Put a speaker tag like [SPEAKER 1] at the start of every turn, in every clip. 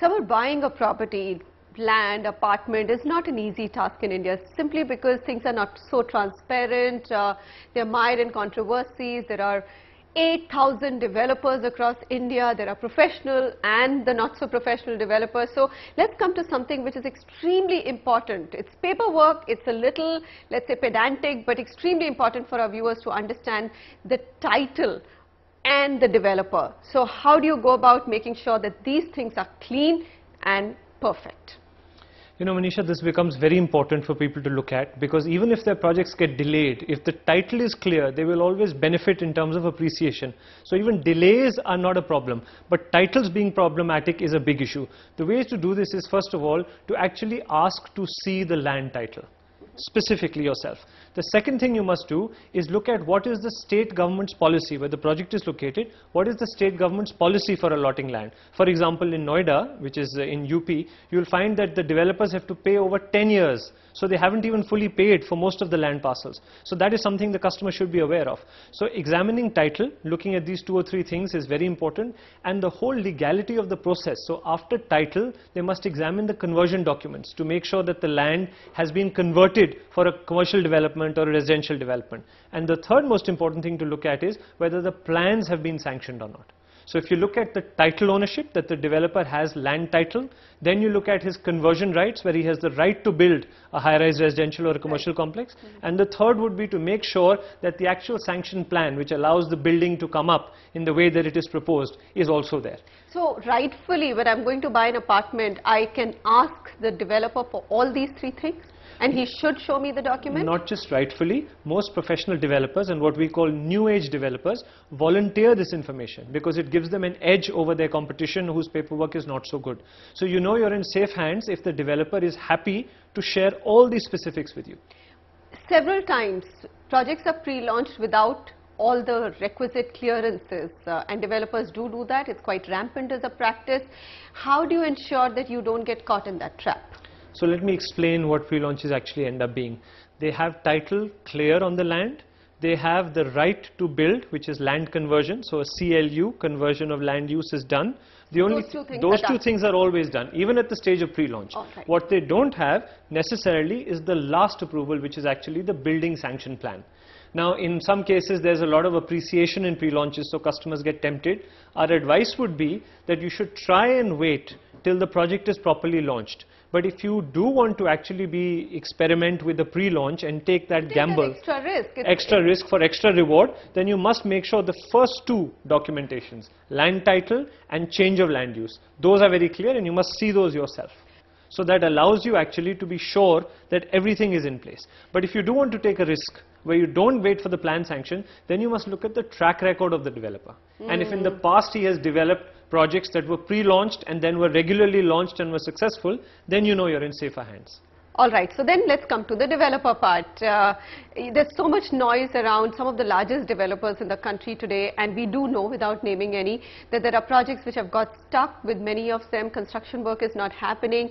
[SPEAKER 1] So buying a property, land, apartment is not an easy task in India, simply because things are not so transparent, they're mired in controversies, there are 8,000 developers across India, there are professional and the not so professional developers. So let's come to something which is extremely important. It's paperwork, it's a little, let's say, pedantic, but extremely important for our viewers to understand the title and the developer. So how do you go about making sure that these things are clean and perfect?
[SPEAKER 2] You know, Manisha, this becomes very important for people to look at, because even if their projects get delayed, if the title is clear, they will always benefit in terms of appreciation. So even delays are not a problem, but titles being problematic is a big issue. The way to do this is, first of all, to actually ask to see the land title, specifically yourself. The second thing you must do is look at what is the state government's policy where the project is located. What is the state government's policy for allotting land? For example, in Noida, which is in UP, you will find that the developers have to pay over 10 years. So they haven't even fully paid for most of the land parcels. So that is something the customer should be aware of. So examining title, looking at these 2 or 3 things is very important, and the whole legality of the process. So after title, they must examine the conversion documents to make sure that the land has been converted for a commercial development or a residential development. And the third most important thing to look at is whether the plans have been sanctioned or not. So if you look at the title ownership, that the developer has land title, then you look at his conversion rights, where he has the right to build a high-rise residential or a commercial complex. And the third would be to make sure that the actual sanction plan, which allows the building to come up in the way that it is proposed, is also there.
[SPEAKER 1] So rightfully, when I'm going to buy an apartment, I can ask the developer for all these 3 things? And he should show me the document?
[SPEAKER 2] Not just rightfully. Most professional developers and what we call new age developers volunteer this information, because it gives them an edge over their competition whose paperwork is not so good. So you know you're in safe hands if the developer is happy to share all these specifics with you.
[SPEAKER 1] Several times projects are pre-launched without all the requisite clearances, and developers do that. It's quite rampant as a practice. How do you ensure that you don't get caught in that trap?
[SPEAKER 2] So let me explain what pre-launches actually end up being. They have title clear on the land. They have the right to build, which is land conversion. So a CLU, conversion of land use, is done. Those two things are always done, even at the stage of pre-launch.
[SPEAKER 1] Right.
[SPEAKER 2] What they don't have necessarily is the last approval, which is actually the building sanction plan. Now, in some cases, there's a lot of appreciation in pre-launches, so customers get tempted. Our advice would be that you should try and wait till the project is properly launched. But if you do want to actually experiment with the pre-launch and take that gamble, extra risk for extra reward, then you must make sure the first 2 documentations, land title and change of land use, those are very clear, and you must see those yourself. So that allows you actually to be sure that everything is in place. But if you do want to take a risk where you don't wait for the plan sanction, then you must look at the track record of the developer. And if in the past he has developed projects that were pre-launched and then were regularly launched and were successful, then you know you're in safer hands.
[SPEAKER 1] All right, so then let's come to the developer part. There's so much noise around some of the largest developers in the country today, and we do know, without naming any, that there are projects which have got stuck. With many of them, construction work is not happening.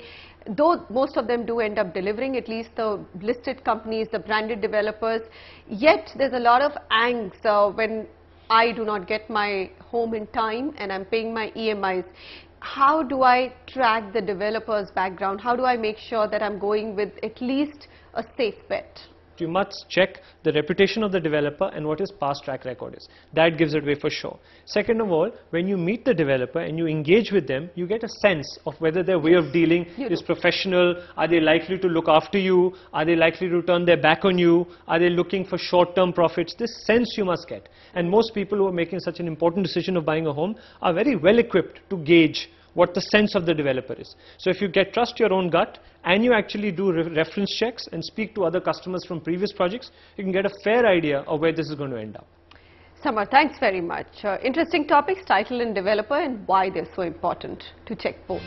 [SPEAKER 1] Though most of them do end up delivering, at least the listed companies, the branded developers, yet there's a lot of angst when I do not get my home in time and I'm paying my EMIs. How do I track the developer's background? How do I make sure that I'm going with at least a safe bet?
[SPEAKER 2] You must check the reputation of the developer and what his past track record is. That gives it away for sure. Second of all, when you meet the developer and you engage with them, you get a sense of whether their way of dealing is professional. Are they likely to look after you? Are they likely to turn their back on you? Are they looking for short-term profits? This sense you must get. And most people who are making such an important decision of buying a home are very well equipped to gauge what the sense of the developer is. So if you trust your own gut and you actually do reference checks and speak to other customers from previous projects, you can get a fair idea of where this is going to end up.
[SPEAKER 1] Samar, thanks very much. Interesting topics, title and developer, and why they're so important to check both.